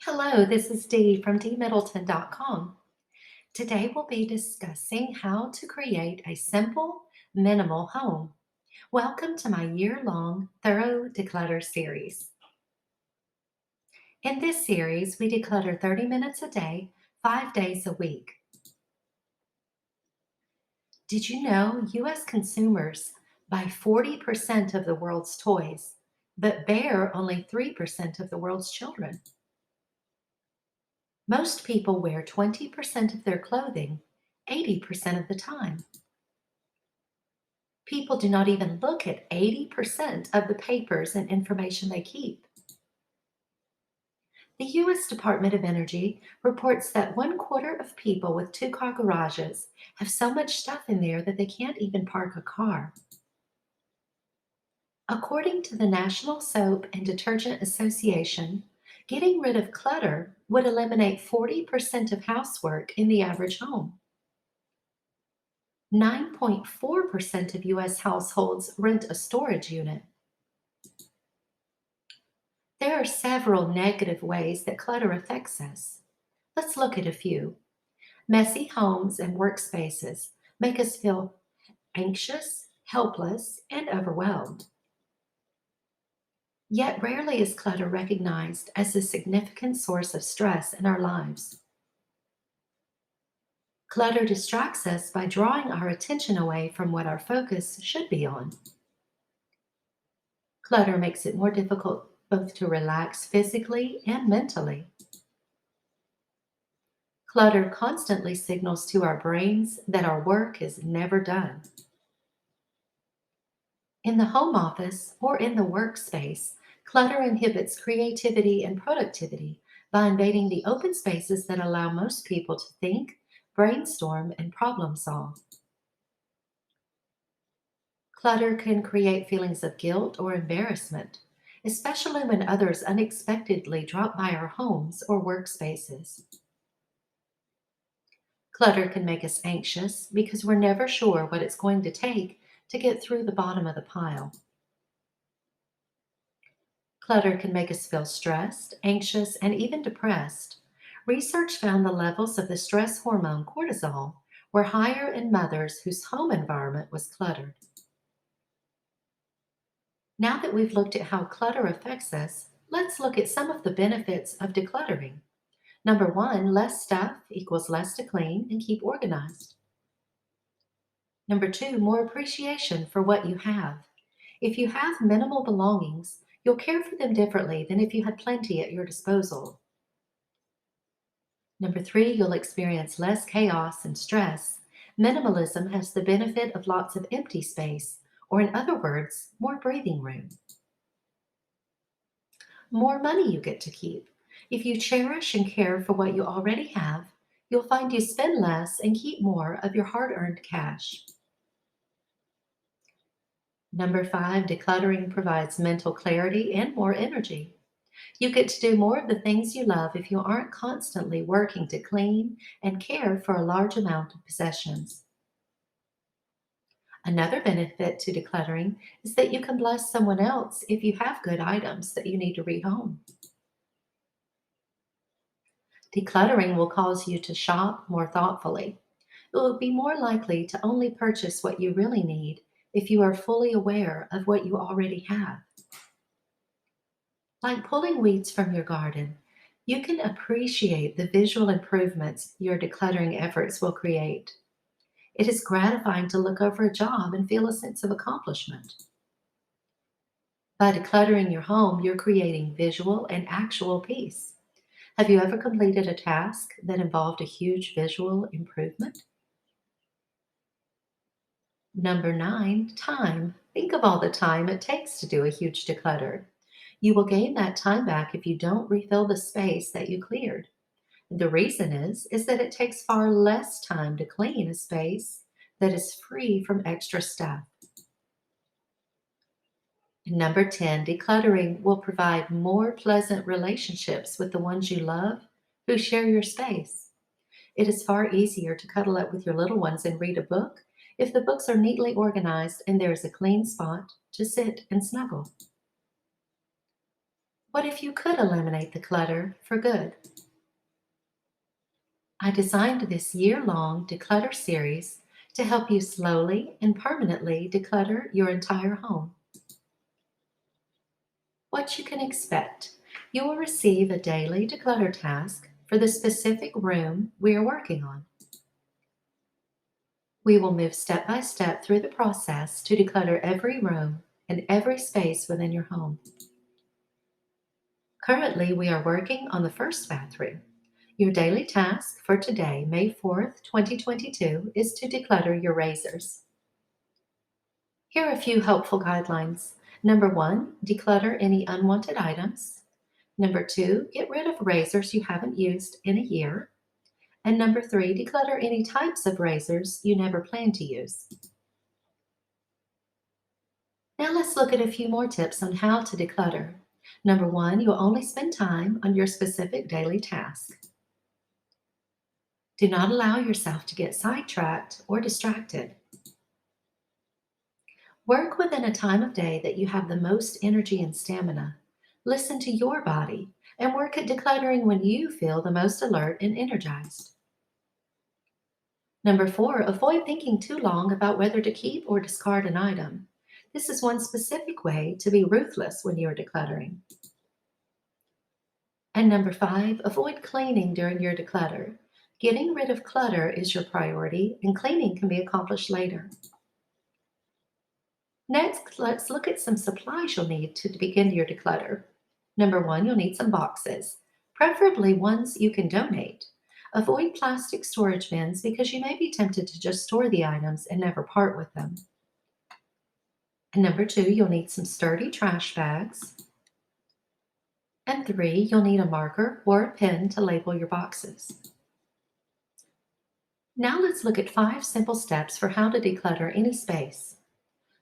Hello, this is Dee from dmiddleton.com. Today we'll be discussing how to create a simple, minimal home. Welcome to my year-long thorough declutter series. In this series, we declutter 30 minutes a day, 5 days a week. Did you know US consumers buy 40% of the world's toys, but bear only 3% of the world's children? Most people wear 20% of their clothing 80% of the time. People do not even look at 80% of the papers and information they keep. The U.S. Department of Energy reports that 1/4 of people with two-car garages have so much stuff in there that they can't even park a car. According to the National Soap and Detergent Association, getting rid of clutter would eliminate 40% of housework in the average home. 9.4% of U.S. households rent a storage unit. There are several negative ways that clutter affects us. Let's look at a few. Messy homes and workspaces make us feel anxious, helpless, and overwhelmed. Yet rarely is clutter recognized as a significant source of stress in our lives. Clutter distracts us by drawing our attention away from what our focus should be on. Clutter makes it more difficult both to relax physically and mentally. Clutter constantly signals to our brains that our work is never done. In the home office or in the workspace, clutter inhibits creativity and productivity by invading the open spaces that allow most people to think, brainstorm, and problem solve. Clutter can create feelings of guilt or embarrassment, especially when others unexpectedly drop by our homes or workspaces. Clutter can make us anxious because we're never sure what it's going to take to get through the bottom of the pile. Clutter can make us feel stressed, anxious, and even depressed. Research found the levels of the stress hormone cortisol were higher in mothers whose home environment was cluttered. Now that we've looked at how clutter affects us, let's look at some of the benefits of decluttering. Number one, less stuff equals less to clean and keep organized. Number two, more appreciation for what you have. If you have minimal belongings, you'll care for them differently than if you had plenty at your disposal. Number three, you'll experience less chaos and stress. Minimalism has the benefit of lots of empty space, or in other words, more breathing room. More money you get to keep. If you cherish and care for what you already have, you'll find you spend less and keep more of your hard-earned cash. Number five, decluttering provides mental clarity and more energy. You get to do more of the things you love if you aren't constantly working to clean and care for a large amount of possessions. Another benefit to decluttering is that you can bless someone else if you have good items that you need to rehome. Decluttering will cause you to shop more thoughtfully. You will be more likely to only purchase what you really need if you are fully aware of what you already have. Like pulling weeds from your garden, you can appreciate the visual improvements your decluttering efforts will create. It is gratifying to look over a job and feel a sense of accomplishment. By decluttering your home, you're creating visual and actual peace. Have you ever completed a task that involved a huge visual improvement? Number nine, time. Think of all the time it takes to do a huge declutter. You will gain that time back if you don't refill the space that you cleared. The reason is that it takes far less time to clean a space that is free from extra stuff. Number 10, decluttering will provide more pleasant relationships with the ones you love who share your space. It is far easier to cuddle up with your little ones and read a book if the books are neatly organized and there is a clean spot to sit and snuggle. What if you could eliminate the clutter for good? I designed this year-long Declutter series to help you slowly and permanently declutter your entire home. What you can expect. You will receive a daily declutter task for the specific room we are working on. We will move step by step through the process to declutter every room and every space within your home. Currently, we are working on the first bathroom. Your daily task for today, May 4th, 2022, is to declutter your razors. Here are a few helpful guidelines. Number one, declutter any unwanted items. Number two, get rid of razors you haven't used in a year. And number three, declutter any types of razors you never plan to use. Now let's look at a few more tips on how to declutter. Number one, you'll only spend time on your specific daily task. Do not allow yourself to get sidetracked or distracted. Work within a time of day that you have the most energy and stamina. Listen to your body and work at decluttering when you feel the most alert and energized. Number four, avoid thinking too long about whether to keep or discard an item. This is one specific way to be ruthless when you're decluttering. And number five, avoid cleaning during your declutter. Getting rid of clutter is your priority, and cleaning can be accomplished later. Next, let's look at some supplies you'll need to begin your declutter. Number one, you'll need some boxes, preferably ones you can donate. Avoid plastic storage bins because you may be tempted to just store the items and never part with them. And number two, you'll need some sturdy trash bags. And three, you'll need a marker or a pen to label your boxes. Now let's look at 5 simple steps for how to declutter any space.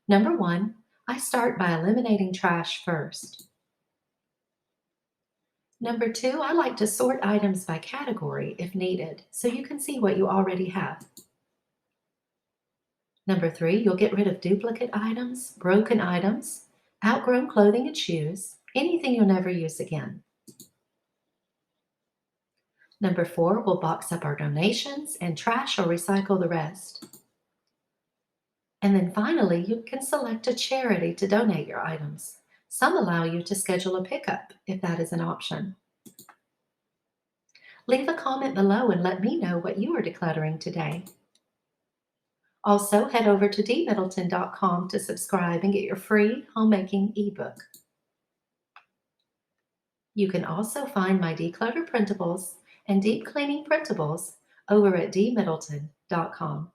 Number one, I start by eliminating trash first. Number two, I like to sort items by category if needed, so you can see what you already have. Number three, you'll get rid of duplicate items, broken items, outgrown clothing and shoes, anything you'll never use again. Number four, we'll box up our donations and trash or recycle the rest. And then finally, you can select a charity to donate your items. Some allow you to schedule a pickup if that is an option. Leave a comment below and let me know what you are decluttering today. Also, head over to dmiddleton.com to subscribe and get your free homemaking ebook. You can also find my declutter printables and deep cleaning printables over at dmiddleton.com.